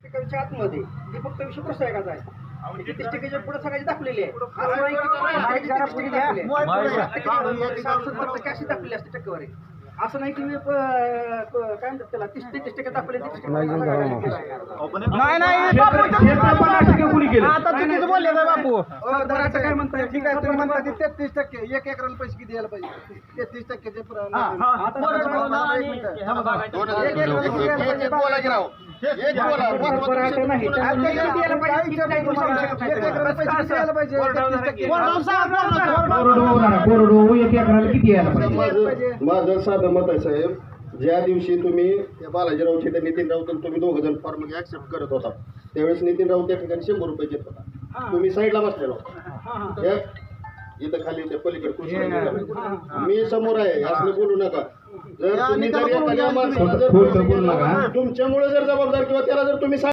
टक्क्याच्या आतमध्ये ते फक्त विषय प्रसायकाचा आहे. 30% पुढे सगळ्याची दाखवलेली आहे. असं नाही की 60-70% अशी दाखवली असते टक्केवारी. असं नाही की काय म्हणतात त्याला 30% दाखवले नाही आता चुकीचं बोलले का बापू? आता काय म्हणताय? ठीक आहे, तुम्ही म्हणता की 33%, 1 एकराला पैसे किती द्यायला पाहिजे? 33%चे माझं साधं मत आहे साहेब, ज्या दिवशी तुम्ही बालाजी राऊत ते नितीन राऊत तुम्ही दोघं जण फॉर्म ऍक्सेप्ट करत होता त्यावेळेस नितीन राऊत त्या ठिकाणी 100 रुपये घेत होता. तुम्ही साईडला बसलेला होता. इथं खाली त्या पलीकडे खुर्ची मी समोर आहे असं बोलू नका. जर तुम्ही जर एखाद्या माणसाला जर तुमच्यामुळे जर जबाबदार किंवा त्याला जर तुम्ही